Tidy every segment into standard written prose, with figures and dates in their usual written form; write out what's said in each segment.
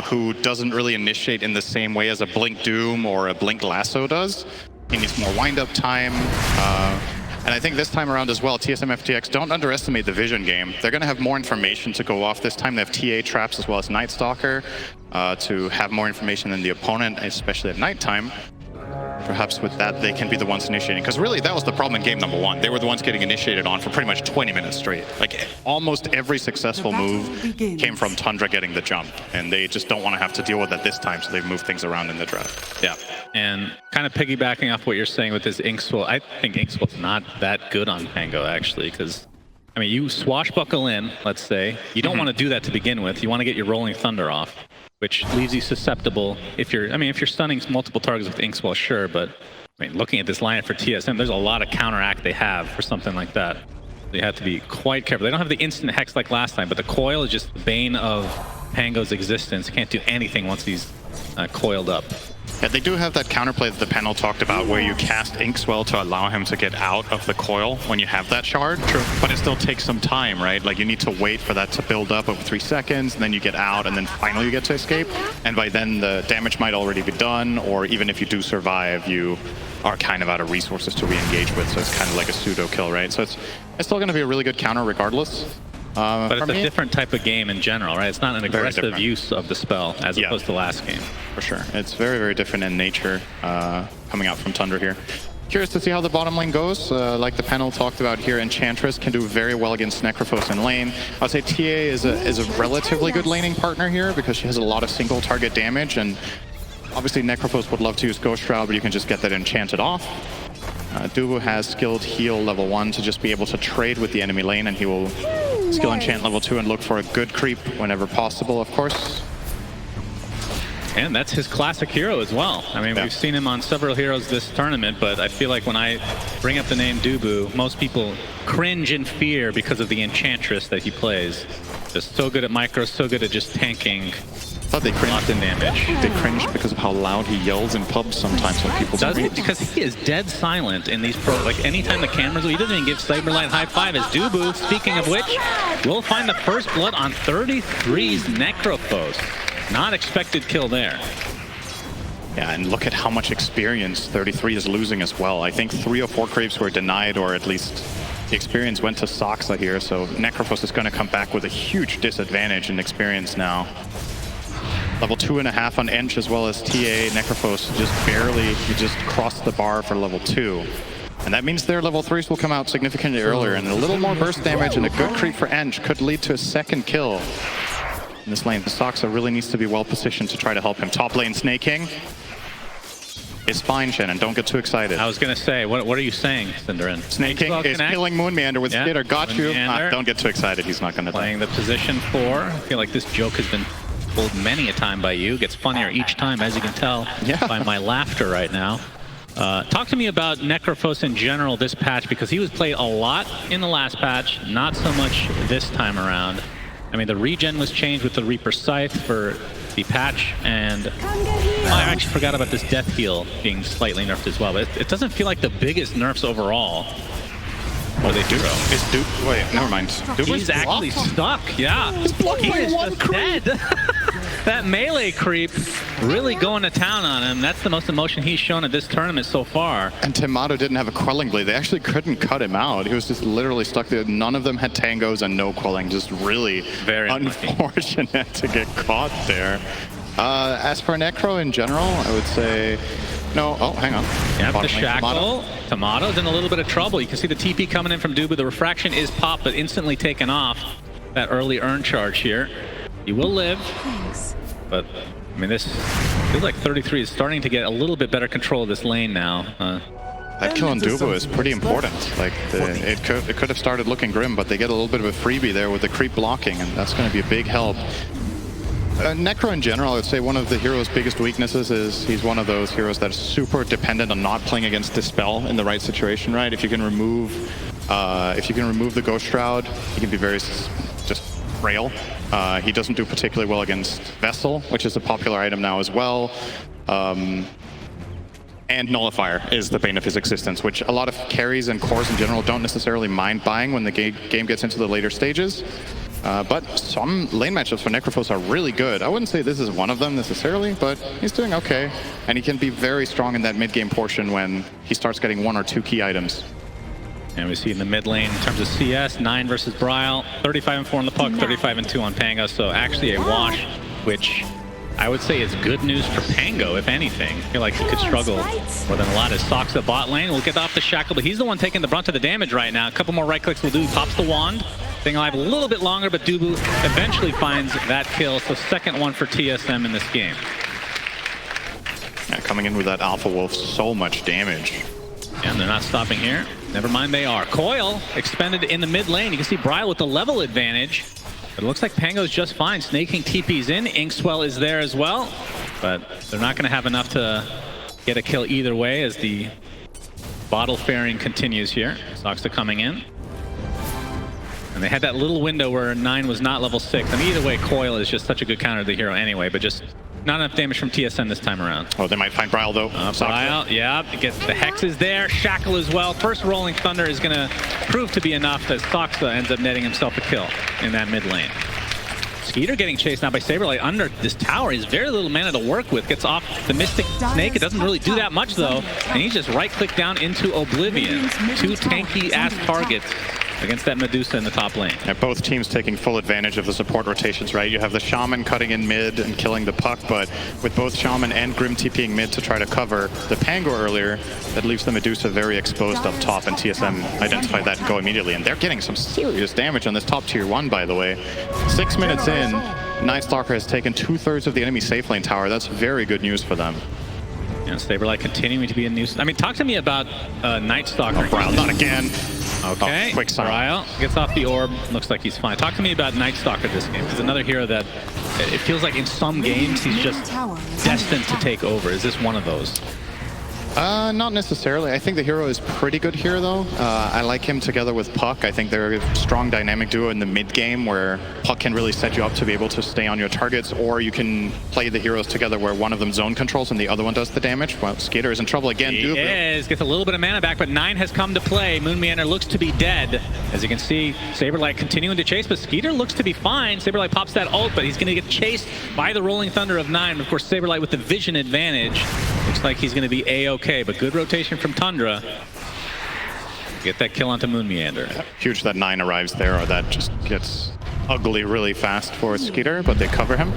who doesn't really initiate in the same way as a Blink Doom or a Blink Lasso does. He needs more wind-up time. And I think this time around as well, TSM FTX, don't underestimate the vision game. They're going to have more information to go off this time. They have TA traps as well as Night Stalker to have more information than the opponent, especially at nighttime. Perhaps with that, they can be the ones initiating. Because really, that was the problem in game number 1. They were the ones getting initiated on for pretty much 20 minutes straight. Like, almost every successful move came from Tundra getting the jump. And they just don't want to have to deal with that this time, so they've moved things around in the draft. Yeah, and kind of piggybacking off what you're saying with this Inkswell, I think Inkswell's not that good on Pango, actually, because, I mean, you swashbuckle in, let's say. You don't want to do that to begin with. You want to get your Rolling Thunder off, which leaves you susceptible if you're, if you're stunning multiple targets with Inkswell, sure, but I mean, looking at this lineup for TSM, there's a lot of counteract they have for something like that. They have to be quite careful. They don't have the instant hex like last time, but the coil is just the bane of Pango's existence. Can't do anything once he's coiled up. Yeah, they do have that counterplay that the panel talked about where you cast Inkswell to allow him to get out of the coil when you have that shard. True. But it still takes some time, right? Like, you need to wait for that to build up over 3 seconds, and then you get out, and then finally you get to escape. And by then, the damage might already be done, or even if you do survive, you are kind of out of resources to re-engage with, so it's kind of like a pseudo kill, right? So it's still going to be a really good counter regardless. But it's a different type of game in general, right? It's not an aggressive use of the spell as opposed to last game. For sure. It's very, very different in nature coming out from Tundra here. Curious to see how the bottom lane goes. Like the panel talked about here, Enchantress can do very well against Necrophos in lane. I would say TA is a relatively good laning partner here because she has a lot of single target damage, and obviously Necrophos would love to use Ghost Shroud, but you can just get that enchanted off. Dubu has skilled heal level 1 to just be able to trade with the enemy lane, and he will skill enchant level 2 and look for a good creep whenever possible, of course. And that's his classic hero as well. I mean, we've seen him on several heroes this tournament, but I feel like when I bring up the name Dubu, most people cringe in fear because of the Enchantress that he plays. Just so good at micro, so good at just tanking. I thought they cringed in damage. They cringed because of how loud he yells in pubs sometimes when people does it? Because he is dead silent in these like anytime the cameras, he doesn't even give Cyberlight high five as Dubu, speaking of which, will find the first blood on 33's Necrophos. Not expected kill there. Yeah, and look at how much experience 33 is losing as well. I think 3 or 4 creeps were denied, or at least the experience went to Soxa here, so Necrophos is going to come back with a huge disadvantage in experience now. Level 2.5 on Ench as well as TA. Necrophos just barely, he just crossed the bar for level 2. And that means their level 3s will come out significantly earlier, and a little more burst damage and a good creep for Ench could lead to a second kill in this lane. The Soxa really needs to be well positioned to try to help him. Top lane snaking is fine, Shannon. Don't get too excited. I was going to say, what are you saying, Cinderin? Snaking is killing Moon Meander with Skitter. Got you. Don't get too excited. He's not going to die. Playing the position 4. I feel like this joke has been told many a time by you. Gets funnier each time, as you can tell by my laughter right now. Talk to me about Necrophos in general this patch, because he was played a lot in the last patch, not so much this time around. I mean, the regen was changed with the Reaper Scythe for the patch, and I actually forgot about this death heal being slightly nerfed as well, but it doesn't feel like the biggest nerfs overall. Or they do. Wait, never mind. He's actually stuck, yeah. He's blocked he by is one just dead. That melee creep really going to town on him. That's the most emotion he's shown at this tournament so far. And Timado didn't have a quelling blade. They actually couldn't cut him out. He was just literally stuck there. None of them had tangos and no quelling. Just really very unfortunate to get caught there. As for Necro in general, I would say no. Oh, hang on. Yep, the shackle. Timado's in a little bit of trouble. You can see the TP coming in from Dubu. The refraction is popped, but instantly taken off. That early earn charge here. He will live. Thanks. But I mean, this feels like 33 is starting to get a little bit better control of this lane now. That kill on Dubu is pretty important. Like it could have started looking grim, but they get a little bit of a freebie there with the creep blocking, and that's going to be a big help. Necro in general, I would say one of the hero's biggest weaknesses is he's one of those heroes that's super dependent on not playing against Dispel in the right situation, right? If you can remove the Ghost Shroud, he can be very just frail. He doesn't do particularly well against Vessel, which is a popular item now as well. And Nullifier is the bane of his existence, which a lot of carries and cores in general don't necessarily mind buying when the game gets into the later stages. But some lane matchups for Necrophos are really good. I wouldn't say this is one of them necessarily, but he's doing okay. And he can be very strong in that mid-game portion when he starts getting 1 or 2 key items. And we see in the mid lane, in terms of CS, 9 versus Bryle, 35-4 on the puck, 35-2 on Pango. So actually a wash, which I would say is good news for Pango, if anything. I feel like he could struggle more than a lot as Soxa bot lane. We'll get off the shackle, but he's the one taking the brunt of the damage right now. A couple more right clicks will do. Pops the wand. Staying alive a little bit longer, but Dubu eventually finds that kill. So second one for TSM in this game. Yeah, coming in with that Alpha Wolf, so much damage. And they're not stopping here. Never mind, they are. Coil expended in the mid lane. You can see Bryle with the level advantage. But it looks like Pango's just fine. Snaking TP's in. Inkswell is there as well. But they're not going to have enough to get a kill either way as the bottle fairing continues here. Soxa coming in. And they had that little window where 9 was not level 6. I mean, either way, Coil is just such a good counter to the hero anyway, but just not enough damage from TSM this time around. Oh, they might find Bryle though. Bryle, yeah, gets the Hex is there. Shackle as well. First Rolling Thunder is going to prove to be enough as Soxa ends up netting himself a kill in that mid lane. Skeeter getting chased now by Saberlight under this tower. He's very little mana to work with. Gets off the Mystic Snake. It doesn't really do that much though. And he's just right-click down into Oblivion. 2 tanky-ass targets against that Medusa in the top lane. Yeah, both teams taking full advantage of the support rotations, right? You have the Shaman cutting in mid and killing the puck, but with both Shaman and Grim TPing mid to try to cover the Pango earlier, that leaves the Medusa very exposed up top, and TSM identified that and go immediately. And they're getting some serious damage on this top tier 1, by the way. 6 minutes in, Night Stalker has taken 2/3 of the enemy safe lane tower. That's very good news for them. Yeah, Saberlight continuing to be a nuisance. I mean, talk to me about Night Stalker. Oh, Bryle, not again. Okay, oh, quick sign. Bryle gets off the orb. Looks like he's fine. Talk to me about Night Stalker this game. He's another hero that it feels like in some games he's just destined to take over. Is this one of those? Not necessarily. I think the hero is pretty good here, though. I like him together with Puck. I think they're a strong dynamic duo in the mid game where Puck can really set you up to be able to stay on your targets, or you can play the heroes together where one of them zone controls and the other one does the damage. Well, Skater is in trouble again. He gets a little bit of mana back, but 9 has come to play. Moon Meander looks to be dead. As you can see, Saberlight continuing to chase, but Skeeter looks to be fine. Saberlight pops that ult, but he's going to get chased by the Rolling Thunder of 9. Of course, Saberlight with the vision advantage. Looks like he's going to be A-okay, but good rotation from Tundra. Get that kill onto Moon Meander. Huge that 9 arrives there, or that just gets ugly really fast for Skeeter, but they cover him.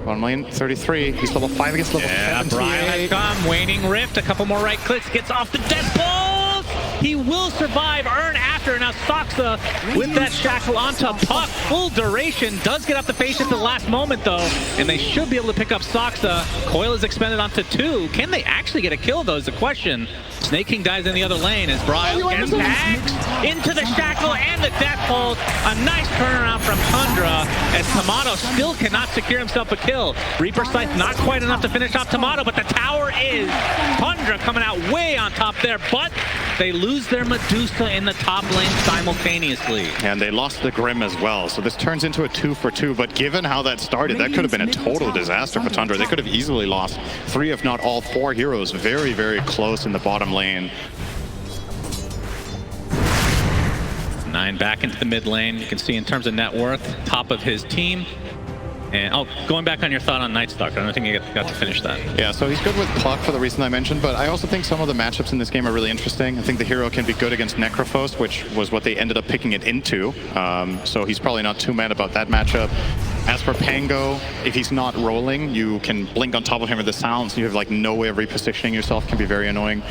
Bottom lane, 33. He's level 5 against level 7. Bryle has come. Waning Rift. A couple more right clicks. Gets off the deadbolt. He will survive. Earn after. Now Soxa with that shackle onto Puck. Full duration. Does get off the face at the last moment though. And they should be able to pick up Soxa. Coil is expended onto 2. Can they actually get a kill though is the question. Snake King dies in the other lane as Bryle gets back into the shackle and the death hold. A nice turnaround from Tundra as Timado still cannot secure himself a kill. Reaper Scythe not quite enough to finish off Timado, but the tower is. Tundra coming out way on top there, but they lose their Medusa in the top lane simultaneously. And they lost the Grim as well, so this turns into a 2-for-2, but given how that started, that could have been a total disaster for Tundra. They could have easily lost 3 if not all 4 heroes very, very close in the bottom lane. 9 back into the mid lane. You can see in terms of net worth, top of his team. And going back on your thought on Night Stalker, I don't think you got to finish that. Yeah, so he's good with Puck for the reason I mentioned, but I also think some of the matchups in this game are really interesting. I think the hero can be good against Necrophos, which was what they ended up picking it into. So he's probably not too mad about that matchup. As for Pango, if he's not rolling, you can blink on top of him with the sounds. You have like no way of repositioning yourself, can be very annoying.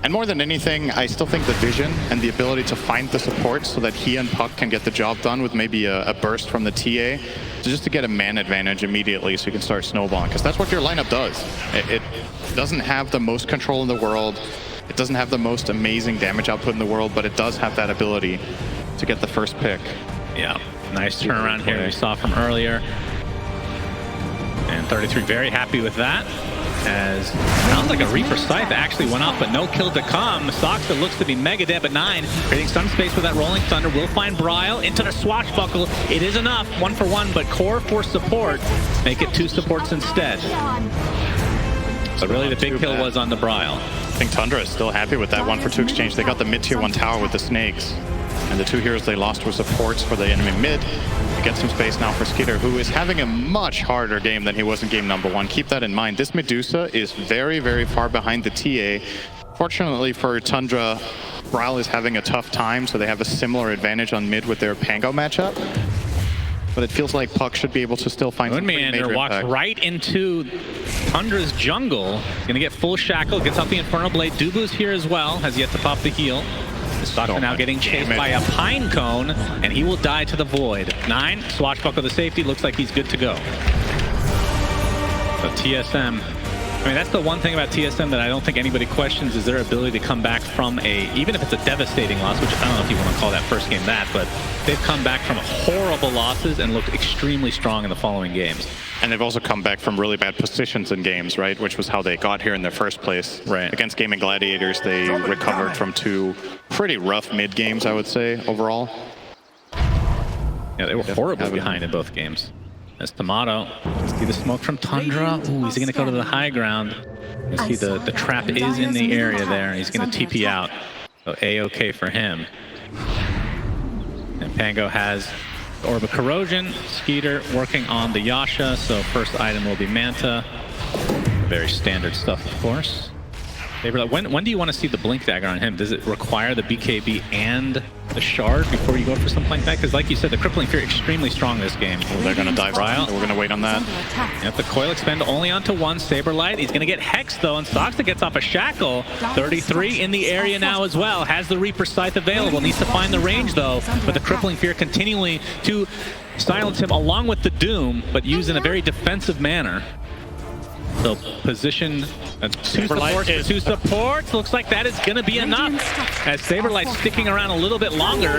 And more than anything, I still think the vision and the ability to find the support so that he and Puck can get the job done with maybe a burst from the TA, just to get a man advantage immediately so you can start snowballing, because that's what your lineup does. It doesn't have the most control in the world, it doesn't have the most amazing damage output in the world, but it does have that ability to get the first pick. Yeah, nice turnaround here we saw from earlier. And 33 very happy with that. As sounds like a Reaper Scythe actually went off, but no kill to come. Soxa looks to be mega dead, but 9 creating some space with that Rolling Thunder. Will find Bryle into the swashbuckle. It is enough, 1 for 1, but core for support. Make it 2 supports instead. But really the big kill was on the Bryle. I think Tundra is still happy with that 1-for-2 exchange. They got the mid-tier 1 tower with the snakes. And the two heroes they lost were supports for the enemy mid. We get some space now for Skeeter, who is having a much harder game than he was in game number 1. Keep that in mind. This Medusa is very, very far behind the TA. Fortunately for Tundra, Brawl is having a tough time, so they have a similar advantage on mid with their Pango matchup. But it feels like Puck should be able to still find some pretty major walks impact. right into Tundra's jungle. He's gonna get full shackle, gets out the Infernal Blade. Dubu's here as well, has yet to pop the heal. Stalker now getting chased by a Pine Cone, and he will die to the Void. 9, swashbuckle the safety, looks like he's good to go. So TSM, I mean, that's the one thing about TSM that I don't think anybody questions is their ability to come back from even if it's a devastating loss, which I don't know if you want to call that first game that, but they've come back from horrible losses and looked extremely strong in the following games. And they've also come back from really bad positions in games, right? Which was how they got here in their first place. Right. Against Gaming Gladiators, they recovered from 2 pretty rough mid games, I would say, overall. Yeah, they were horribly behind in both games. As Timado, see the smoke from Tundra. Ooh, he's gonna go to the high ground. You see the trap is in the area there. He's gonna TP out. So A-OK for him. And Pango has Orb of Corrosion. Skeeter working on the Yasha, so first item will be Manta. Very standard stuff, of course. When do you want to see the Blink Dagger on him? Does it require the BKB and the Shard before you go for something like that? Because like you said, the Crippling Fear extremely strong this game. Well, they're going to dive right. We're going to wait on that. Yep, the Coil Expend only onto 1. Saberlight, he's going to get Hexed though, and Soxa gets off a Shackle. 33 in the area now as well. Has the Reaper Scythe available. Needs to find the range though, but the Crippling Fear continually to silence him along with the Doom, but used in a very defensive manner. So position 2 supports for 2 supports. Looks like that is going to be enough. As Saberlight's sticking around a little bit longer.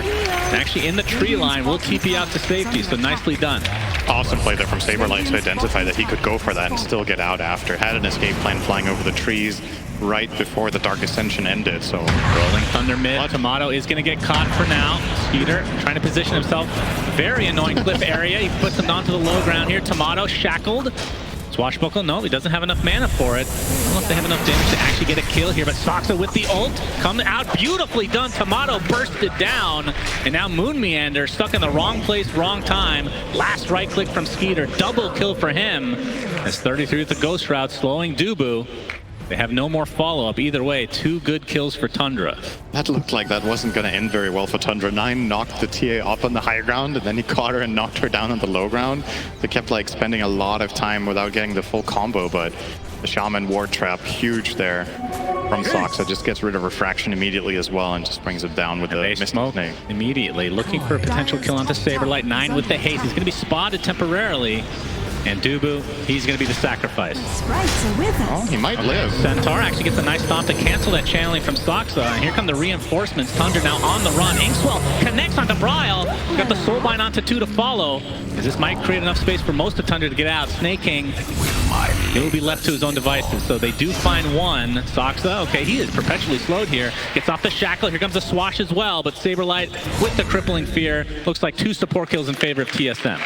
Actually in the tree line, will TP out to safety. So nicely done. Awesome play there from Saberlight to identify that he could go for that and still get out after. Had an escape plan flying over the trees right before the Dark Ascension ended. So rolling Thunder mid. Timado is going to get caught for now. Skeeter trying to position himself. Very annoying cliff area. He puts him onto the low ground here. Timado shackled. Swashbuckle, no, he doesn't have enough mana for it. I don't know if they have enough damage to actually get a kill here, but Soxa with the ult, coming out, beautifully done. Timado bursted down, and now Moon Meander stuck in the wrong place, wrong time. Last right click from Skeeter, double kill for him. As 33 with the Ghost Route, slowing Dubu. They have no more follow-up either way. 2 good kills for Tundra. That looked like that wasn't going to end very well for Tundra. 9 knocked the TA up on the high ground, and then he caught her and knocked her down on the low ground. They kept like spending a lot of time without getting the full combo, but the Shaman Ward Trap, huge there from Soxa. Just gets rid of Refraction immediately as well and just brings it down with the Mystic Smoke Snake. Immediately, looking for a potential kill onto Saberlight. 9 with the haste. He's going to be spotted temporarily. And Dubu, he's going to be the sacrifice. Oh, he might live. Centaur actually gets a nice stomp to cancel that channeling from Soxa. And here come the reinforcements. Tundra now on the run. Inkswell connects onto Braille. Got the Soulbind onto 2 to follow. As this might create enough space for most of Tundra to get out. Snake King, he'll be left to his own devices. So they do find 1. Soxa, okay, he is perpetually slowed here. Gets off the shackle. Here comes the swash as well. But Saberlight with the Crippling Fear. Looks like 2 support kills in favor of TSM.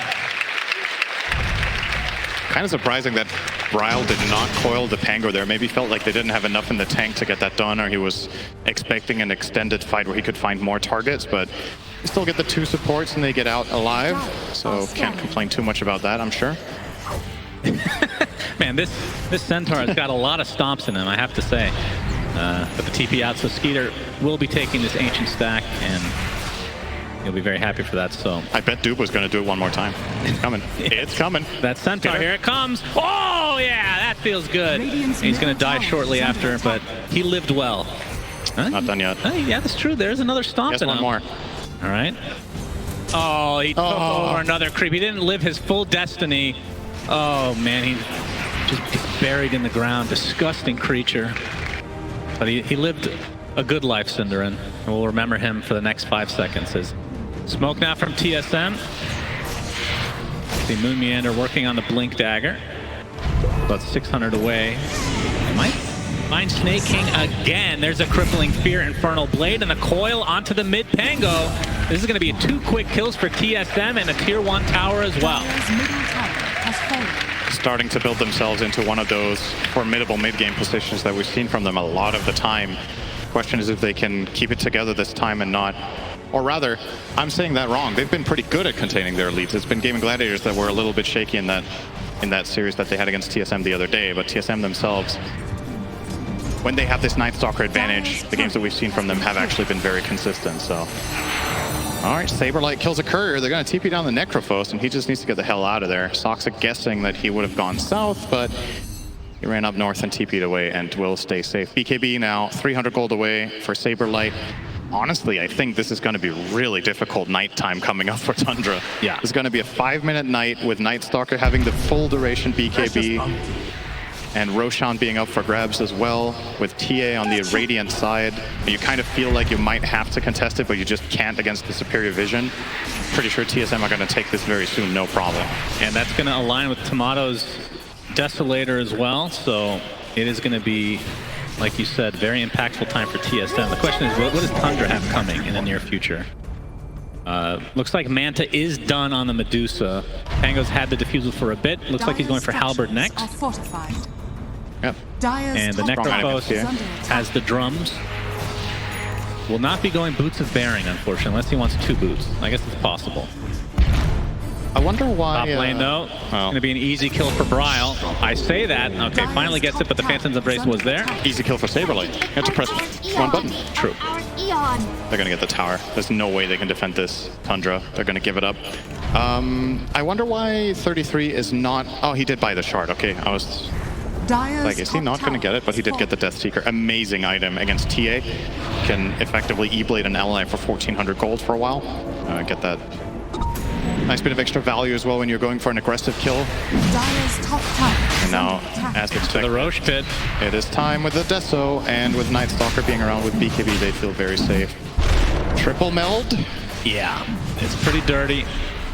Kind of surprising that Braille did not coil the Pango there. Maybe felt like they didn't have enough in the tank to get that done, or he was expecting an extended fight where he could find more targets, but they still get the 2 supports and they get out alive, so can't complain too much about that, I'm sure. Man, this Centaur has got a lot of stomps in him, I have to say. But the TP out, so Skeeter will be taking this Ancient Stack, and he'll be very happy for that. So I bet Dubu's going to do it one more time. It's coming. It's coming. That Centaur, here it comes. Oh, yeah, that feels good. He's going to die shortly after, but he lived well. Not done yet. Yeah, that's true. There's another stomp in him. One more. All right. Oh, he took over another creep. He didn't live his full destiny. Oh, man, he just gets buried in the ground. Disgusting creature. But he lived a good life, Cinderin. And we'll remember him for the next 5 seconds. As smoke now from TSM. See Moon Meander working on the Blink Dagger. About 600 away. He might find Snake King again. There's a Crippling Fear, Infernal Blade, and a coil onto the mid Pango. This is going to be 2 quick kills for TSM and a tier 1 tower as well. Starting to build themselves into one of those formidable mid-game positions that we've seen from them a lot of the time. Question is if they can keep it together this time and not Or rather, I'm saying that wrong. They've been pretty good at containing their leads. It's been Gaming Gladiators that were a little bit shaky in that series that they had against TSM the other day, but TSM themselves, when they have this Night Stalker advantage, the games that we've seen from them have actually been very consistent, so. All right, Saberlight kills a courier. They're going to TP down the Necrophos, and he just needs to get the hell out of there. Soxa guessing that he would have gone south, but he ran up north and TP'd away and will stay safe. BKB now 300 gold away for Saberlight. Honestly, I think this is going to be really difficult nighttime coming up for Tundra. Yeah. It's going to be a 5-minute night with Night Stalker having the full duration BKB. And Roshan being up for grabs as well, with TA on the Radiant side. You kind of feel like you might have to contest it, but you just can't against the superior vision. Pretty sure TSM are going to take this very soon, no problem. And that's going to align with Timado's Desolator as well, so it is going to be, like you said, very impactful time for TSM. The question is, what does Tundra have coming in the near future? Looks like Manta is done on the Medusa. Pango's had the defusal for a bit. Looks like he's going for Halberd next. Yep. And the Necrophos has the drums. Will not be going Boots of Bearing, unfortunately, unless he wants 2 boots. I guess it's possible. I wonder why... Top lane, though. It's going to be an easy kill for Bryle. I say that. Okay, finally gets it, but the Phantom's Embrace was there. Easy kill for Saberlight. You have to press 1 button. True. They're going to get the tower. There's no way they can defend this Tundra. They're going to give it up. I wonder why 33 is not... Oh, he did buy the shard. Okay, I was... Like, is he not going to get it? But he did get the Death Seeker. Amazing item against TA. Can effectively E-Blade an ally for 1,400 gold for a while. Get that nice bit of extra value as well when you're going for an aggressive kill. And now, as expected, the Roche pit. It is time with the Deso, and with Night Stalker being around with BKB, they feel very safe. Triple meld. Yeah, it's pretty dirty.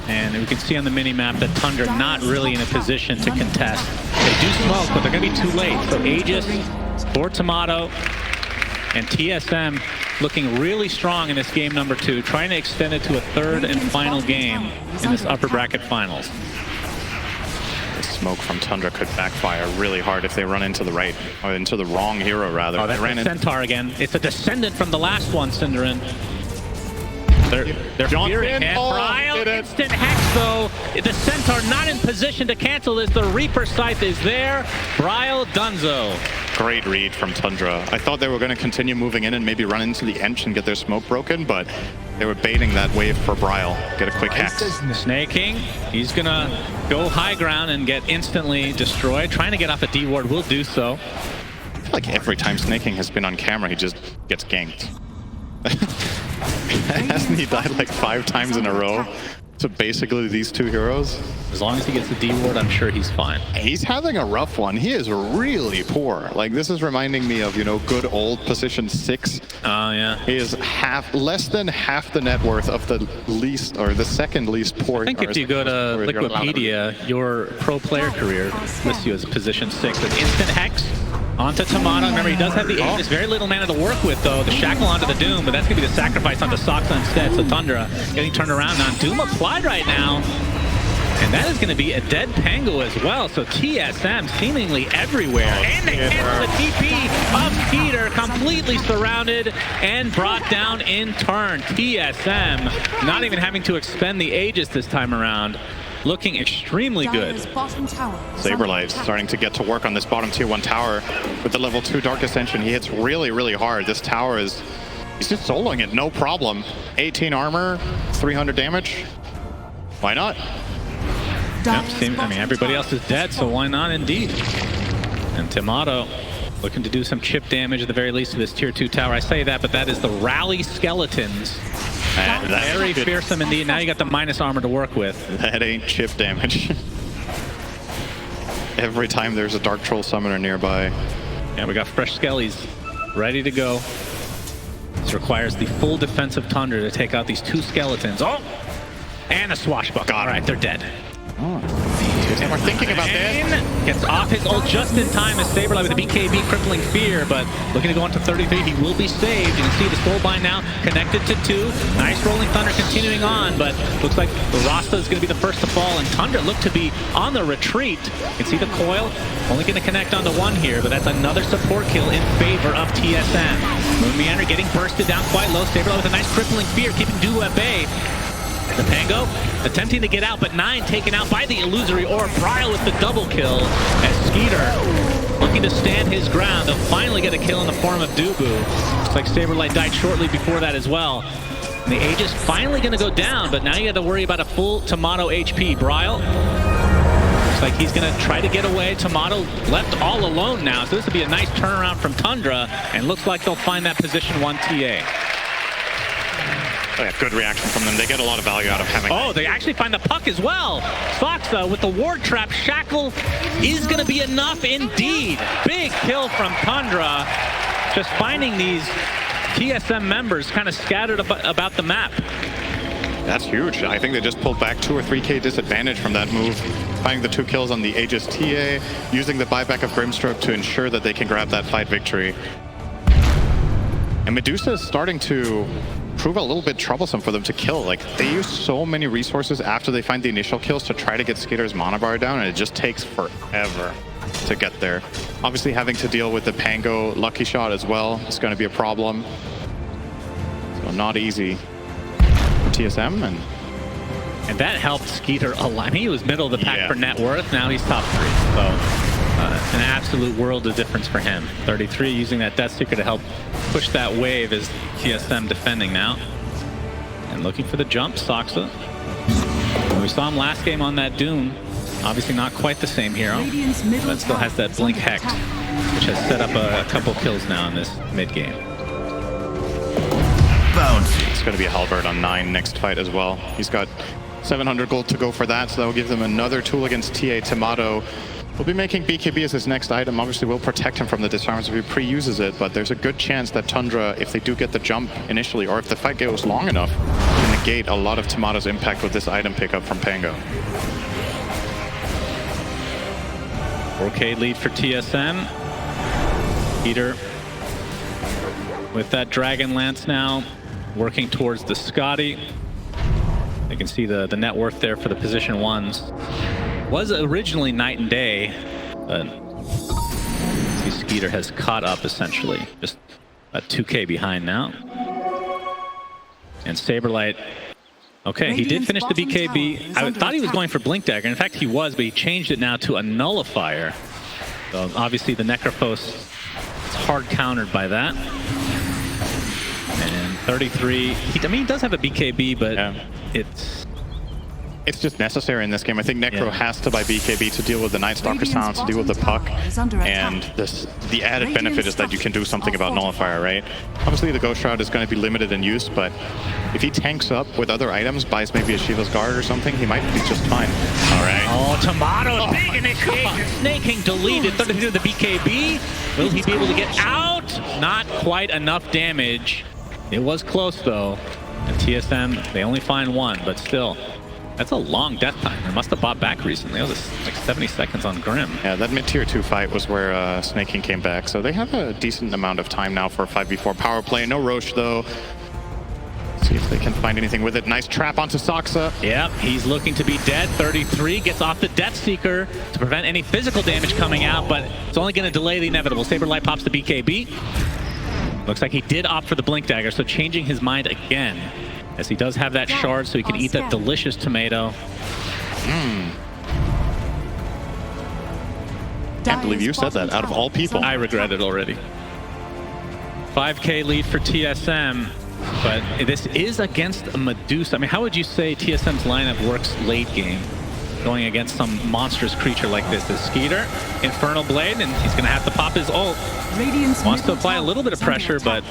And we can see on the mini-map that Tundra not really in a position to contest. They do smoke, but they're going to be too late. So Aegis for Timado and TSM looking really strong in this game number 2, trying to extend it to a 3rd and final game in this upper bracket finals. The smoke from Tundra could backfire really hard if they run into the right, or into the wrong hero, rather. Oh, that's a Centaur again. It's a descendant from the last one, Cinderin. They're fearing and Bryle, instant hex though. The Centaur not in position to cancel this. The Reaper Scythe is there. Bryle Dunzo. Great read from Tundra. I thought they were going to continue moving in and maybe run into the Ench and get their smoke broken, but they were baiting that wave for Bryle. Get a quick hex. Snaking, he's going to go high ground and get instantly destroyed. Trying to get off a D ward, will do so. I feel like every time Snaking has been on camera, he just gets ganked. Hasn't he died like 5 times in a row to basically these 2 heroes? As long as he gets the D ward, I'm sure he's fine. He's having a rough one. He is really poor. Like, this is reminding me of, you know, good old position 6. Oh, yeah. He is less than half the net worth of the least, or the second least poor. I think if you go to Wikipedia, your pro player career lists you as position 6. With instant hex onto Timado. Remember, he does have the Aegis. Very little mana to work with, though. The Shackle onto the Doom, but that's going to be the sacrifice onto Soxa instead. So Tundra getting turned around now. Doom applied right now. And that is going to be a dead Pango as well. So TSM seemingly everywhere. And they cancel the TP of Peter, completely surrounded and brought down in turn. TSM not even having to expend the Aegis this time around. Looking extremely good. Saberlight starting to get to work on this bottom tier 1 tower with the level 2 Dark Ascension. He hits really, really hard. This tower is, he's just soloing it, no problem. 18 armor, 300 damage. Why not? Yep, I mean, everybody else is dead, so why not indeed? And Timado looking to do some chip damage at the very least to this tier 2 tower. I say that, but that is the Rally Skeletons. Very fearsome indeed. Now you got the minus armor to work with. That ain't chip damage. Every time there's a Dark Troll Summoner nearby. Yeah, we got fresh Skellies ready to go. This requires the full defensive Tundra to take out these 2 skeletons. Oh! And a swashbuckler. All right, they're dead. Oh. TSM are thinking about this. Gets off his ult just in time as Saberlight with the BKB crippling fear, but looking to go into 33. He will be saved. You can see the soulbind now connected to 2. Nice rolling thunder continuing on, but looks like the Rasta is going to be the first to fall, and Tundra looked to be on the retreat. You can see the coil only going to connect onto 1 here, but that's another support kill in favor of TSM. Moon Meander getting bursted down quite low. Saberlight with a nice crippling fear, keeping Duo at bay. The Pango attempting to get out, but 9 taken out by the illusory orb. Bryle with the double kill as Skeeter looking to stand his ground. They'll finally get a kill in the form of Dubu. Looks like Saberlight died shortly before that as well. And the Aegis finally going to go down, but now you got to worry about a full Timado HP. Bryle looks like he's going to try to get away. Timado left all alone now, so this will be a nice turnaround from Tundra, and looks like they'll find that position 1 TA. Oh, yeah, good reaction from them. They get a lot of value out of having... Oh, they actually find the puck as well. Soxa with the ward trap. Shackle is going to be enough indeed. Big kill from Tundra. Just finding these TSM members kind of scattered about the map. That's huge. I think they just pulled back 2 or 3K disadvantage from that move. Finding the 2 kills on the Aegis TA, using the buyback of Grimstroke to ensure that they can grab that fight victory. And Medusa is starting to prove a little bit troublesome for them to kill. Like, they use so many resources after they find the initial kills to try to get Skeeter's mana bar down, and it just takes forever to get there. Obviously, having to deal with the Pango lucky shot as well is going to be a problem. So not easy for TSM, and that helped Skeeter a lot. I mean, he was middle of the pack for net worth. Now he's top 3. So an absolute world of difference for him. 33 using that Death Seeker to help push that wave as TSM defending now. And looking for the jump, Soxa. We saw him last game on that Dune. Obviously not quite the same hero, but still has that Blink Hex, which has set up a couple kills now in this mid-game. It's going to be a Halberd on 9 next fight as well. He's got 700 gold to go for that, so that will give them another tool against TA. Timado will be making BKB as his next item. Obviously, we'll protect him from the disarms if he pre-uses it, but there's a good chance that Tundra, if they do get the jump initially, or if the fight goes long enough, can negate a lot of Timado's impact with this item pickup from Pango. 4K lead for TSM. Peter with that Dragon Lance now, working towards the Scotty. You can see the net worth there for the position 1s. Was originally night and day, but see Skeeter has caught up essentially. Just about 2K behind now. And Saberlight, okay, he did finish the BKB. I thought he was going for Blink Dagger. In fact, he was, but he changed it now to a Nullifier. So obviously the Necrophos is hard countered by that. And 33, I mean, he does have a BKB, but it's just necessary in this game. I think Necro has to buy BKB to deal with the Night Stalker sounds, to deal with the puck, and the added benefit is that you can do something about Nullifier, right? Obviously the Ghost Shroud is going to be limited in use, but if he tanks up with other items, buys maybe a Shiva's Guard or something, he might be just fine. All right. Oh, Timado, big initiation. Snaking deleted. 32 the BKB. Will he be able to get out? Not quite enough damage. It was close though. And TSM, they only find 1, but still. That's a long death time. They must have bought back recently. It was like 70 seconds on Grim. Yeah, that mid-tier 2 fight was where Snaking came back. So they have a decent amount of time now for a 5v4 power play. No Roche, though. Let's see if they can find anything with it. Nice trap onto Soxa. Yep, he's looking to be dead. 33 gets off the Death Seeker to prevent any physical damage coming out, but it's only going to delay the inevitable. Saberlight pops the BKB. Looks like he did opt for the Blink Dagger, so changing his mind again. As he does have that shard, so he can eat that delicious tomato. Can't believe you said that, out of all people. I regret it already. 5K lead for TSM, but this is against a Medusa. I mean, how would you say TSM's lineup works late game? Going against some monstrous creature like this. Is Skeeter, Infernal Blade, and he's going to have to pop his ult. Wants to apply a little bit of pressure, but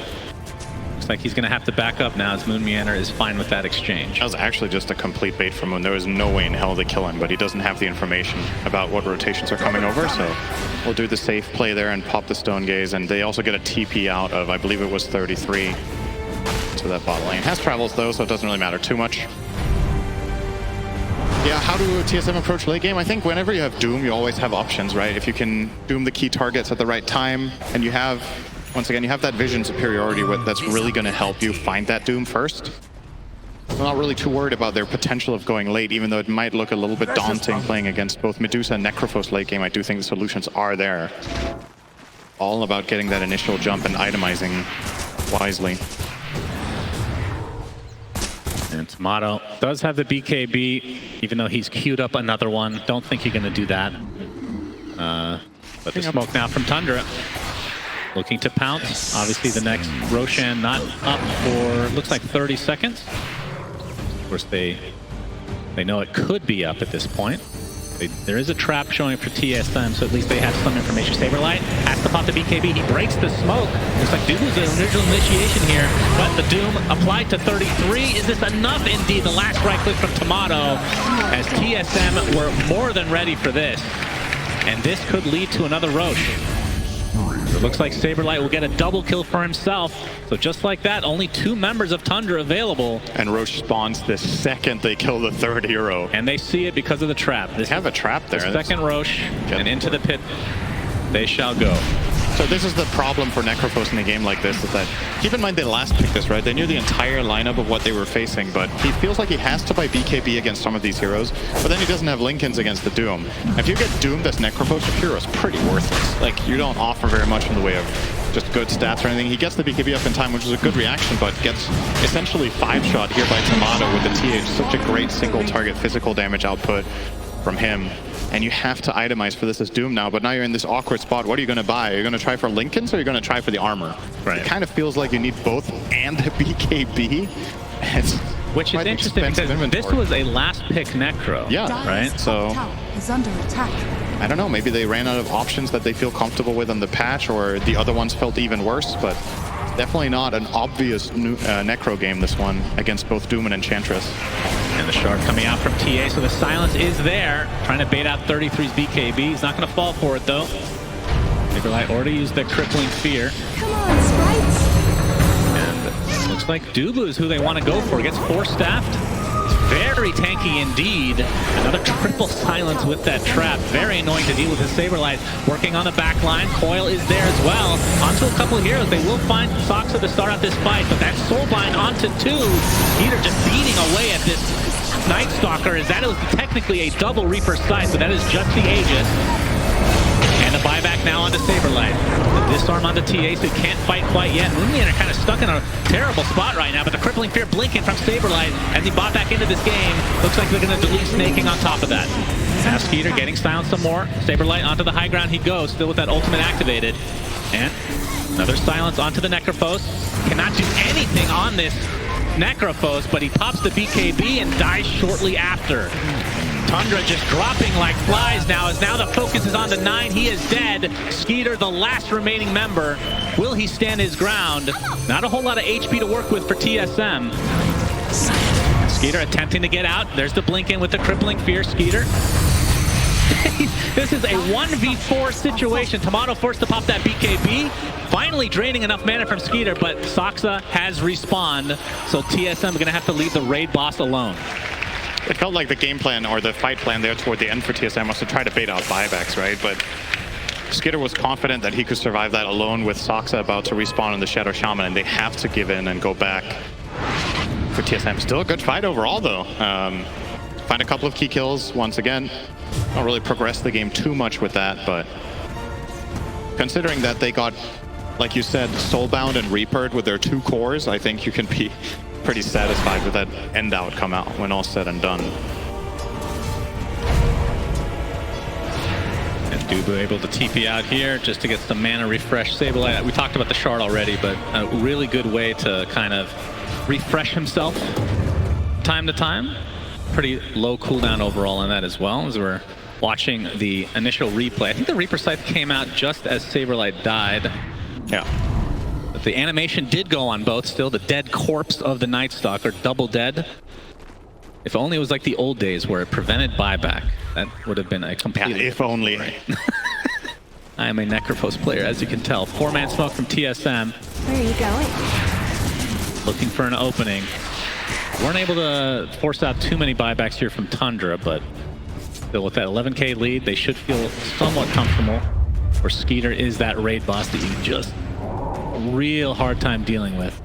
looks like he's going to have to back up now as Moon Meander is fine with that exchange. That was actually just a complete bait from Moon. There was no way in hell to kill him, but he doesn't have the information about what rotations are coming over, so we'll do the safe play there and pop the Stone Gaze, and they also get a TP out of, I believe it was 33, to that bot lane. Has travels though, so it doesn't really matter too much. Yeah, how do TSM approach late game? I think whenever you have Doom, you always have options, right? If you can Doom the key targets at the right time, and you have, once again, you have that vision superiority that's really going to help you find that Doom first. I'm not really too worried about their potential of going late, even though it might look a little bit daunting playing against both Medusa and Necrophos late game. I do think the solutions are there. All about getting that initial jump and itemizing wisely. And Timado does have the BKB, even though he's queued up another one. Don't think you're going to do that. But the smoke now from Tundra. Looking to pounce. Obviously the next Roshan not up for, looks like 30 seconds. Of course, they know it could be up at this point. There is a trap showing for TSM, so at least they have some information. Saberlight has to pop the BKB. He breaks the smoke. Looks like Doom was an original initiation here, but the Doom applied to 33. Is this enough? Indeed, the last right click from Timado, as TSM were more than ready for this. And this could lead to another Roche. It looks like Saberlight will get a double kill for himself. So just like that, only 2 members of Tundra available. And Roche spawns the second they kill the 3rd hero. And they see it because of the trap. They have a trap there. The second Roche, and into the pit they shall go. So this is the problem for Necrophos in a game like this, is that, keep in mind they last picked this, right? They knew the entire lineup of what they were facing, but he feels like he has to buy BKB against some of these heroes, but then he doesn't have Lincolns against the Doom. If you get doomed as Necrophos, your hero is pretty worthless. Like, you don't offer very much in the way of just good stats or anything. He gets the BKB up in time, which is a good reaction, but gets essentially 5-shot here by Timado with the TH. Such a great single target physical damage output from him. And you have to itemize for this as Doom now, but now you're in this awkward spot. What are you going to buy? Are you going to try for Lincolns, or are you going to try for the armor? Right. It kind of feels like you need both and a BKB. Which is interesting because this was a last pick Necro. Yeah, right? So is under attack. I don't know, maybe they ran out of options that they feel comfortable with on the patch, or the other ones felt even worse, but definitely not an obvious Necro game, this one, against both Doom and Enchantress. And the shard coming out from TA, so the silence is there. Trying to bait out 33's BKB. He's not going to fall for it, though. Saberlight already used their crippling fear. Come on, sprites. And looks like Dubu is who they want to go for. Gets 4-staffed. It's very tanky indeed. Another triple silence with that trap. Very annoying to deal with his Saberlight. Working on the back line. Coil is there as well. Onto a couple of heroes. They will find Soxa to start out this fight, but that Soulbind onto 2. Either just beating away at this Night Stalker, is that it was technically a double Reaper sight, but that is just the Aegis. And the buyback now onto Saberlight. The disarm onto TA, so he can't fight quite yet. Moonlian are kind of stuck in a terrible spot right now, but the crippling fear blinking from Saberlight as he bought back into this game. Looks like they're going to delete snaking on top of that. Now Skeeter getting silenced some more. Saberlight onto the high ground he goes, still with that ultimate activated. And another silence onto the Necrophos. Cannot do anything on this Necrophos, but he pops the BKB and dies shortly after. Tundra just dropping like flies now, as now the focus is on the 9. He is dead. Skeeter, the last remaining member. Will he stand his ground? Not a whole lot of HP to work with for TSM. Skeeter attempting to get out. There's the blink in with the crippling fear. Skeeter. This is a 1v4 situation. Timado forced to pop that BKB. Finally draining enough mana from Skeeter, but Soxa has respawned. So TSM is going to have to leave the raid boss alone. It felt like the game plan, or the fight plan there toward the end for TSM, was to try to bait out buybacks, right? But Skeeter was confident that he could survive that alone with Soxa about to respawn in the Shadow Shaman, and they have to give in and go back for TSM. Still a good fight overall, though. Find a couple of key kills once again. Don't really progress the game too much with that, but considering that they got, like you said, Soulbound and Reapered with their 2 cores, I think you can be pretty satisfied with that end outcome out when all said and done. And Dubu able to TP out here just to get some mana refresh. Saberlight, we talked about the shard already, but a really good way to kind of refresh himself time to time. Pretty low cooldown overall on that as well, as we're watching the initial replay. I think the Reaper Scythe came out just as Saberlight died. Yeah. But the animation did go on both still. The dead corpse of the Night Stalker, double dead. If only it was like the old days where it prevented buyback. That would have been a complete... Yeah, if only. I am a Necrophos player, as you can tell. 4-man smoke from TSM. Where are you going? Looking for an opening. Weren't able to force out too many buybacks here from Tundra, but still with that 11k lead, they should feel somewhat comfortable. Where Skeeter is that raid boss that you just real hard time dealing with.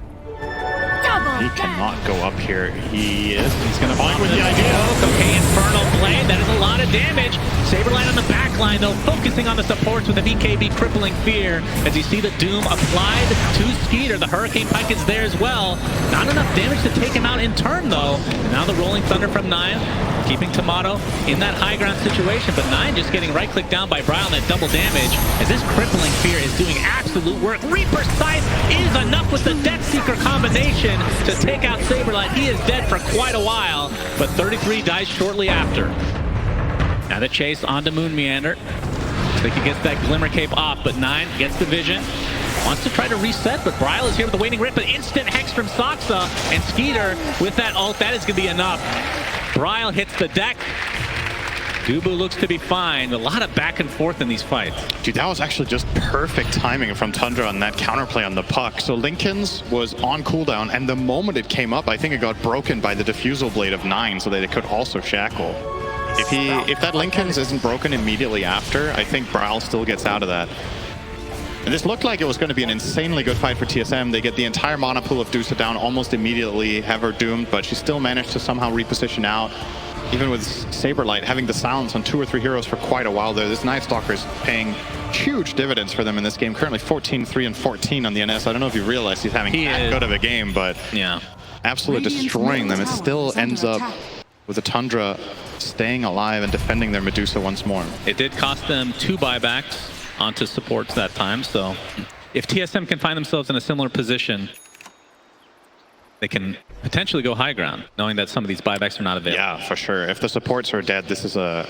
He cannot go up here. He's going to Bomb with the idea. Okay, Infernal Blade. That is a lot of damage. Saberlight on the back line, though, focusing on the supports with the BKB Crippling Fear. As you see the Doom applied to Skeeter. The Hurricane Pike is there as well. Not enough damage to take him out in turn, though. And now the Rolling Thunder from Nine, keeping Timado in that high ground situation. But Nine just getting right-clicked down by Bryle on that double damage. As this Crippling Fear is doing absolute work. Reaper Scythe is enough with the Death Seeker combination to take out Saberlight. He is dead for quite a while, but 33 dies shortly after. Now the chase onto Moon Meander. Looks like he gets that Glimmer Cape off, but Nine gets the vision. Wants to try to reset, but Bryle is here with the Waiting Rip, but instant Hex from Saksa, and Skeeter with that ult, that is going to be enough. Bryle hits the deck. Dubu looks to be fine. A lot of back and forth in these fights. Dude, that was actually just perfect timing from Tundra on that counterplay on the puck. So Lincoln's was on cooldown, and the moment it came up, I think it got broken by the Diffusal Blade of Nine so that it could also shackle. If that Lincoln's isn't broken immediately after, I think Bryle still gets out of that. And this looked like it was going to be an insanely good fight for TSM. They get the entire mana pool of Dusa down almost immediately, have her doomed, but she still managed to somehow reposition out. Even with Saberlight having the silence on 2 or 3 heroes for quite a while there, this Night Stalker is paying huge dividends for them in this game. Currently 14-3 and 14 on the NS. I don't know if you realize he's having that good of a game, but yeah, absolutely destroying them. It still ends up with the Tundra staying alive and defending their Medusa once more. It did cost them 2 buybacks onto supports that time, so if TSM can find themselves in a similar position, they can potentially go high ground, knowing that some of these buybacks are not available. Yeah, for sure. If the supports are dead, this is a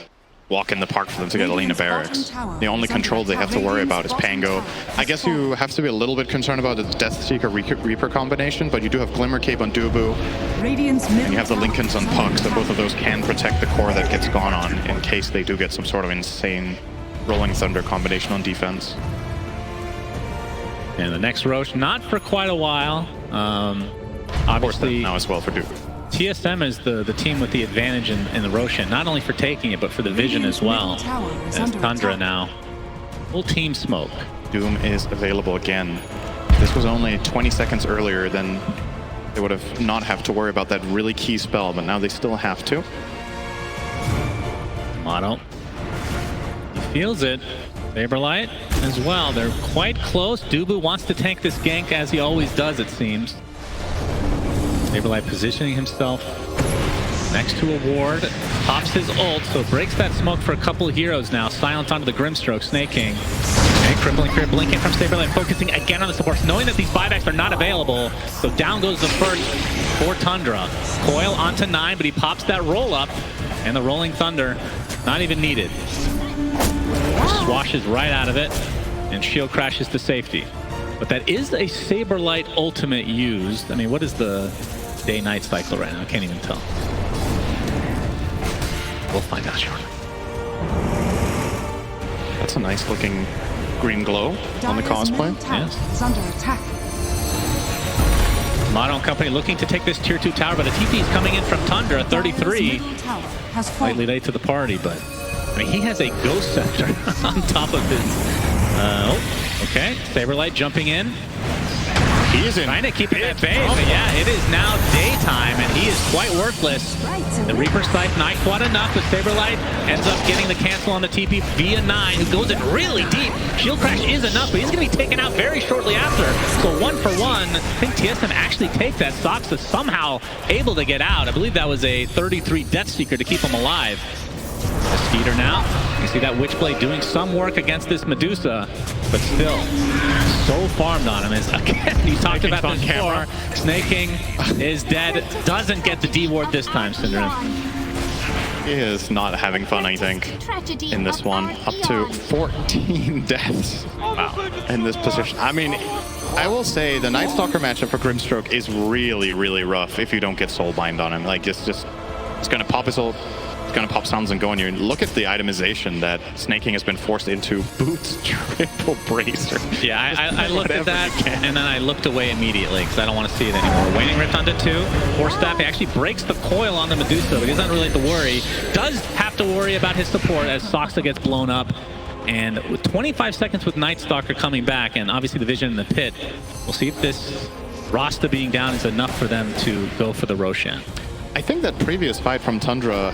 walk in the park for them to get Alina Barracks. The only control they have to worry about is Pango. I guess you have to be a little bit concerned about the Death Seeker Reaper combination, but you do have Glimmer Cape on Dubu, and you have the Lincolns on Puck, so both of those can protect the core that gets gone on in case they do get some sort of insane Rolling Thunder combination on defense. And the next Roche, not for quite a while. Obviously, now as well for Duke. TSM is the team with the advantage in the Roshan, not only for taking it, but for the vision as well. As Tundra now, full team smoke. Doom is available again. This was only 20 seconds earlier, then they would have not have to worry about that really key spell, but now they still have to. Timado, he feels it. Saberlight as well. They're quite close. Dubu wants to tank this gank as he always does, it seems. Saberlight positioning himself next to a ward, pops his ult, so breaks that smoke for a couple of heroes now. Silence onto the Grimstroke, Snake King. Okay, Crippling Fear blinking from Saberlight, focusing again on the supports, knowing that these buybacks are not available. So down goes the first for Tundra. Coil onto 9, but he pops that roll up, and the Rolling Thunder, not even needed. Swashes right out of it, and shield crashes to safety. But that is a Saberlight ultimate used. I mean, what is the day-night cycle right now? I can't even tell. We'll find out shortly. That's a nice looking green glow on the cosplay. Yes. Under attack. Timado Company looking to take this tier 2 tower, but a TP is coming in from Tundra, 33. Slightly late to the party, but I mean, he has a Ghost Scepter on top of his... oh, okay. Saberlight jumping in. He is in. Trying to keep it at bay, but yeah, it is now daytime, and he is quite worthless. The Reaper Scythe not quite enough, but Saberlight ends up getting the cancel on the TP via 9, who goes in really deep. Shield Crash is enough, but he's going to be taken out very shortly after. So 1 for 1. I think TSM actually takes that. Sox is somehow able to get out. I believe that was a 33 Death Seeker to keep him alive. The Skeeter now. You see that Witchblade doing some work against this Medusa, but still so farmed on him. As again, you talked about this before. Snake King is dead. Doesn't get the D ward this time, Syndra. He is not having fun, I think, in this one. Up to 14 deaths in this position. I mean, I will say the Night Stalker matchup for Grimstroke is really, really rough if you don't get Soulbind on him. Like, it's going to pop his ult, gonna pop sounds and go on you. Look at the itemization that Snaking has been forced into. Boots, triple bracer. Yeah, I looked at that and then I looked away immediately because I don't want to see it anymore. Waning Rift onto 2. Force Staff, he actually breaks the coil on the Medusa, but he doesn't really have to worry. Does have to worry about his support as Soxa gets blown up. And with 25 seconds with Night Stalker coming back and obviously the vision in the pit, we'll see if this Rasta being down is enough for them to go for the Roshan. I think that previous fight from Tundra,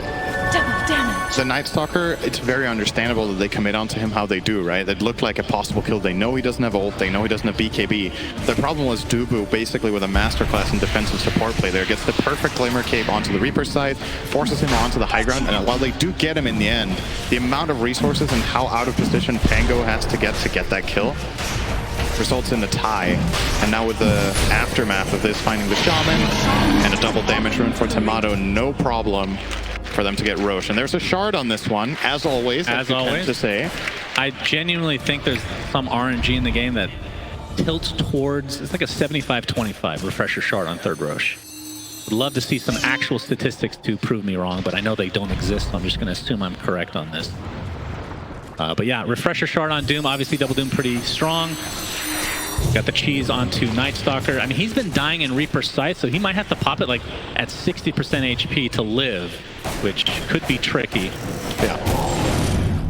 Double damage. the Night Stalker, it's very understandable that they commit onto him how they do, right? It looked like a possible kill. They know he doesn't have ult. They know he doesn't have BKB. The problem was Dubu, basically with a masterclass in defensive support play there, gets the perfect Glimmer Cape onto the Reaper side, forces him onto the high ground, and while they do get him in the end, the amount of resources and how out of position Pango has to get that kill results in the tie. And now with the aftermath of this, finding the Shaman and a double damage rune for Timado, no problem for them to get Roche. And there's a shard on this one, as always. As always. To say. I genuinely think there's some RNG in the game that tilts towards, it's like a 75-25 refresher shard on third Roche. Would love to see some actual statistics to prove me wrong, but I know they don't exist, so I'm just going to assume I'm correct on this. But yeah, refresher shard on Doom, obviously Double Doom pretty strong. Got the cheese onto Night Stalker. I mean, he's been dying in Reaper's sight, so he might have to pop it like at 60% HP to live, which could be tricky. Yeah.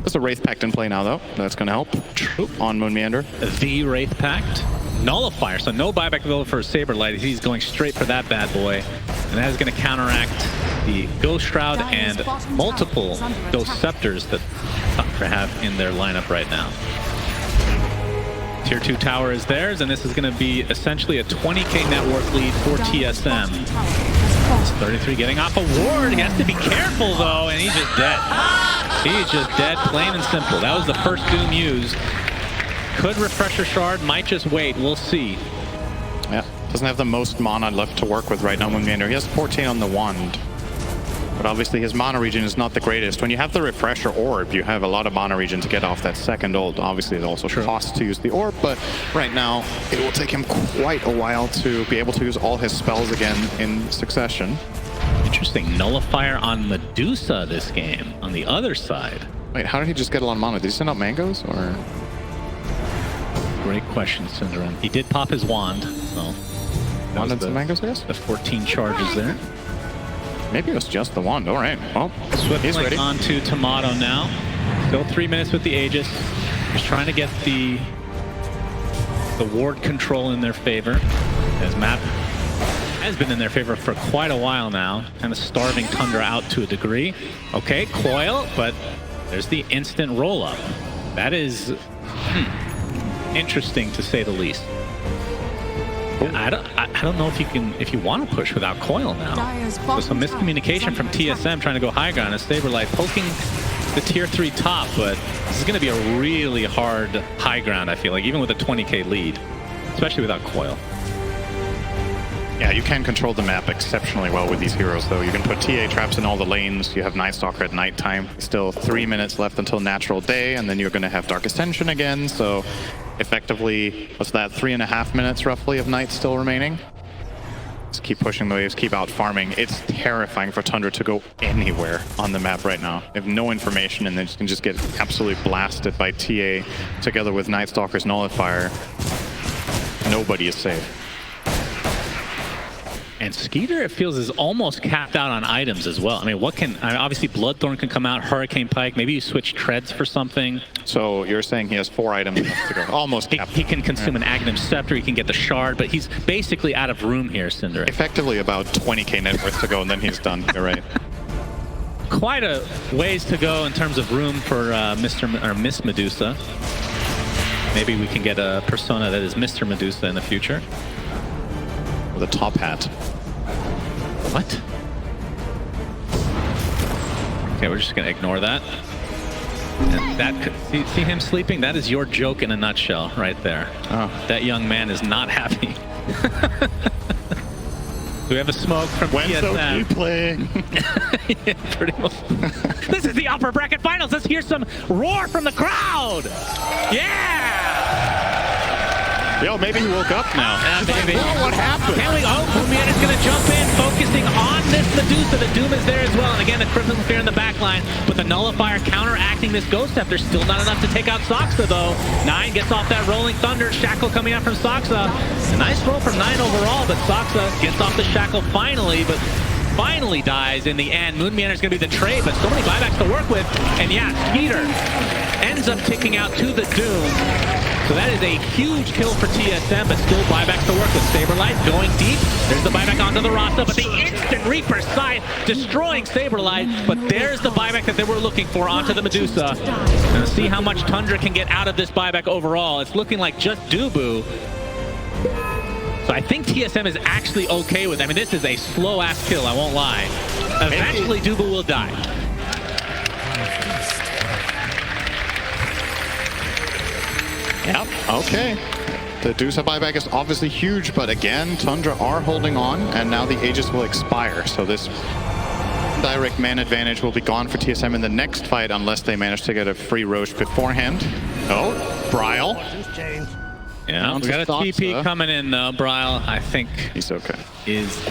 There's a Wraith Pact in play now, though. That's going to help. True. On Moon Meander. The Wraith Pact. Nullifier, so no buyback available for Saberlight. He's going straight for that bad boy. And that is going to counteract the Ghost Shroud and multiple Ghost Scepters that Tundra have in their lineup right now. Tier 2 tower is theirs, and this is going to be essentially a 20k net worth lead for TSM. 33 getting off a ward. He has to be careful, though, and he's just dead. He's just dead, plain and simple. That was the first Doom used. Could Refresher Shard, might just wait. We'll see. Yeah, doesn't have the most mana left to work with right now, Moon Meander. He has 14 on the wand. But obviously his mana regen is not the greatest. When you have the Refresher Orb, you have a lot of mana regen to get off that second ult. Obviously it also costs to use the Orb, but right now it will take him quite a while to be able to use all his spells again in succession. Interesting. Nullifier on Medusa this game, on the other side. Wait, how did he just get a lot of mana? Did he send out mangoes, or...? Great question, Syndrome. He did pop his wand, so... Wand and some mangoes, I guess? The 14 charges there. Maybe it was just the wand. All right. Well, he's ready. Onto Timado now. Still 3 minutes with the Aegis. Just trying to get the ward control in their favor. As map has been in their favor for quite a while now. Kind of starving Tundra out to a degree. Okay, coil, but there's the instant roll-up. That is interesting to say the least. I don't know if you want to push without coil now. So some miscommunication from TSM trying to go high ground, and Saberlight poking the tier 3 top, but this is going to be a really hard high ground, I feel like, even with a 20k lead, especially without coil. Yeah, you can control the map exceptionally well with these heroes, though. You can put TA traps in all the lanes. You have Night Stalker at nighttime. Still 3 minutes left until natural day, and then you're going to have Dark Ascension again, so effectively, what's that, 3.5 minutes roughly of night still remaining? Just keep pushing the waves, keep out farming. It's terrifying for Tundra to go anywhere on the map right now. They have no information, and they can just get absolutely blasted by TA together with Night Stalker's Nullifier. Nobody is safe. And Skeeter, it feels, is almost capped out on items as well. I mean, obviously Bloodthorn can come out, Hurricane Pike, maybe you switch treads for something. So you're saying he has 4 items left to go. Almost capped. He can consume an Aghanim Scepter, he can get the Shard, but he's basically out of room here, Cinder. Effectively about 20k net worth to go, and then he's done. You're right. Quite a ways to go in terms of room for Miss Medusa. Maybe we can get a persona that is Mr. Medusa in the future. With a top hat. What? Okay, we're just gonna ignore that. And that could see him sleeping. That is your joke in a nutshell, right there. Oh. That young man is not happy. Do we have a smoke from TSM? When so playing? Yeah, pretty much. This is the upper bracket finals. Let's hear some roar from the crowd. Yeah. Yo, maybe he woke up now. Maybe. Whoa, what happened? Can we? Oh, Moonmeander's going to jump in, focusing on this Medusa. The Doom is there as well. And again, the Crippling Fear in the back line. But the Nullifier counteracting this Ghost Step. There's still not enough to take out Soxa, though. 9 gets off that Rolling Thunder. Shackle coming out from Soxa. A nice roll from 9 overall, but Soxa gets off the Shackle finally, but finally dies in the end. Moonmeander's going to be the trade, but so many buybacks to work with. And yeah, Skeeter ends up ticking out to the Doom. So that is a huge kill for TSM, but still buybacks to work with. Saberlight going deep. There's the buyback onto the Rasta, but the instant Reaper side destroying Saberlight. But there's the buyback that they were looking for onto the Medusa. And see how much Tundra can get out of this buyback overall. It's looking like just Dubu. So I think TSM is actually okay with it. I mean, this is a slow-ass kill, I won't lie. Eventually, Dubu will die. Yep, okay. The Dusa buyback is obviously huge, but again, Tundra are holding on, and now the Aegis will expire. So this direct man advantage will be gone for TSM in the next fight unless they manage to get a free Roche beforehand. Oh, Bryle. Yeah, we got a TP coming in though. Bryle, I think he's okay.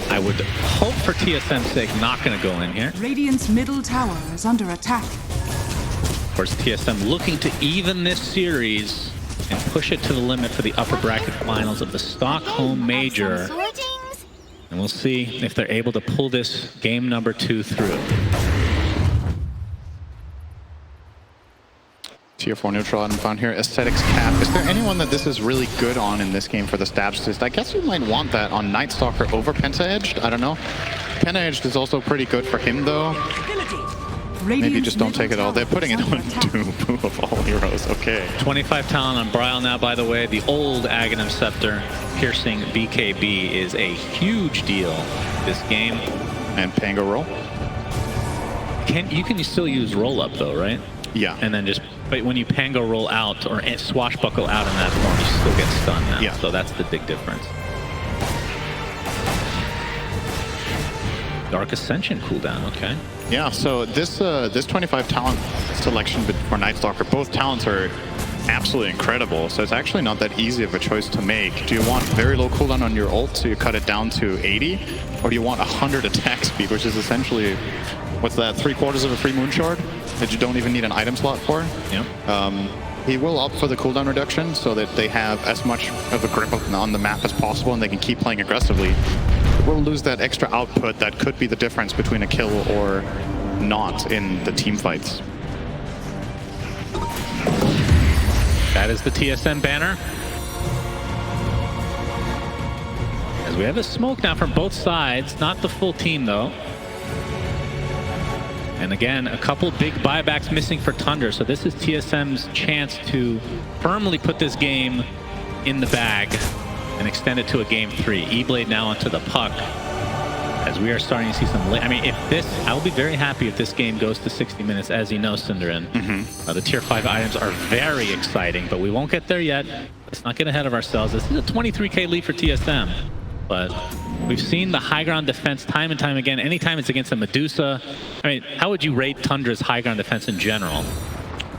I would hope for TSM's sake, not going to go in here. Radiant's middle tower is under attack. Of course, TSM looking to even this series and push it to the limit for the upper bracket finals of the Stockholm Major. And we'll see if they're able to pull this game number 2 through. Tier 4 neutral item found here. Aesthetics cap. Is there anyone that this is really good on in this game for the stab assist? I guess you might want that on Night Stalker over Penta-Edged. I don't know. Penta-Edged is also pretty good for him though. Maybe just don't take it all. They're putting it on Doom of all heroes. Okay. 25 talent on Bryle now, by the way. The old Aghanim Scepter piercing BKB is a huge deal this game. And Pango roll. You can still use roll up though, right? Yeah. And then but when you Pango roll out or swashbuckle out in that form, you still get stunned now. Yeah. So that's the big difference. Dark Ascension cooldown, okay. Yeah, so this 25 talent selection for Night Stalker, both talents are absolutely incredible. So it's actually not that easy of a choice to make. Do you want very low cooldown on your ult, so you cut it down to 80? Or do you want 100 attack speed, which is essentially, what's that, 3/4 of a free Moonshard that you don't even need an item slot for? Yeah. He will opt for the cooldown reduction so that they have as much of a grip on the map as possible and they can keep playing aggressively. We'll lose that extra output that could be the difference between a kill or not in the team fights. That is the TSM banner. As we have a smoke now from both sides, not the full team though. And again, a couple big buybacks missing for Tundra, so this is TSM's chance to firmly put this game in the bag and extend it to a game 3. E-Blade now onto the puck. As we are starting to see some I mean, I'll be very happy if this game goes to 60 minutes, as you know, Cinderin. The tier 5 items are very exciting, but we won't get there yet. Let's not get ahead of ourselves. This is a 23k lead for TSM, but we've seen the high ground defense time and time again. Anytime it's against a Medusa. I mean, how would you rate Tundra's high ground defense in general?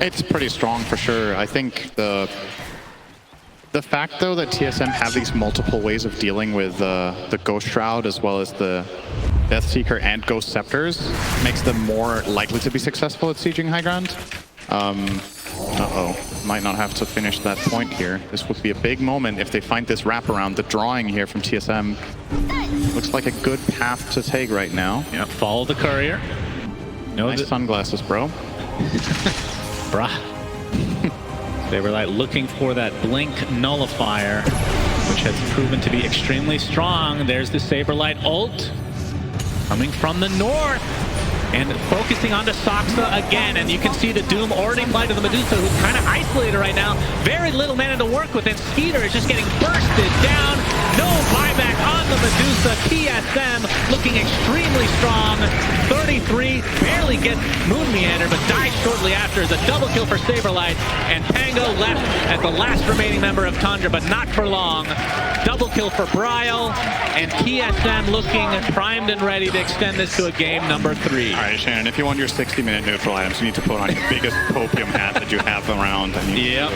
It's pretty strong for sure. I think the fact, though, that TSM have these multiple ways of dealing with the Ghost Shroud as well as the Death Seeker and Ghost Scepters makes them more likely to be successful at sieging high ground. Uh-oh. Might not have to finish that point here. This would be a big moment if they find this wraparound. The drawing here from TSM looks like a good path to take right now. Yeah, follow the courier. Nice sunglasses, bro. Bruh. They were like looking for that blink nullifier, which has proven to be extremely strong. There's the Saberlight ult coming from the north and focusing onto Soxa again. And you can see the Doom already applied to the Medusa, who's kind of isolated right now. Very little mana to work with, and Skeeter is just getting bursted down. No buyback on the Medusa. TSM looking extremely strong. 33, barely gets Moonmeander, but dies shortly after as a double kill for Saberlight. And Pango left as the last remaining member of Tundra, but not for long. Double kill for Bryle, and TSM looking primed and ready to extend this to a game number 3. All right, Shannon, if you want your 60-minute neutral items, you need to put on your biggest copium hat that you have around. Yep.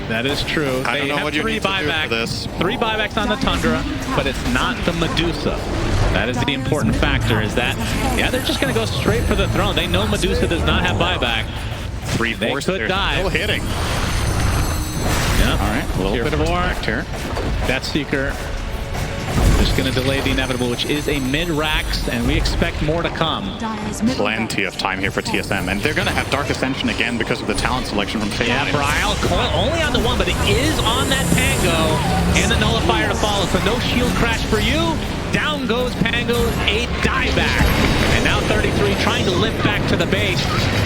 That is true. I don't know what you need to do for this. 3 buybacks on the Tundra, but it's not the Medusa. That is the important factor, is that, yeah, they're just going to go straight for the throne. They know Medusa does not have buyback. 3-4, could they're dive. still hitting. Yeah. All right, a little bit of respect here. Deathseeker just going to delay the inevitable, which is a mid-Rax, and we expect more to come. Plenty of time here for TSM, and they're going to have Dark Ascension again because of the talent selection from Timado. Yeah, Brile, coil only on the 1, but it is on that Pango, and the Nullifier to follow, so no shield crash for you. Down goes Pango, a dieback. And now 33 trying to limp back to the base,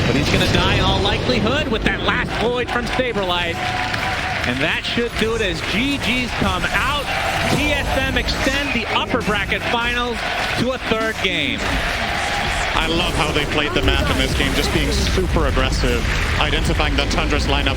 but he's going to die in all likelihood with that last void from Saberlight. And that should do it as GG's come out. TSM extend the upper bracket finals to a 3rd game. I love how they played the map in this game, just being super aggressive, identifying that Tundra's lineup.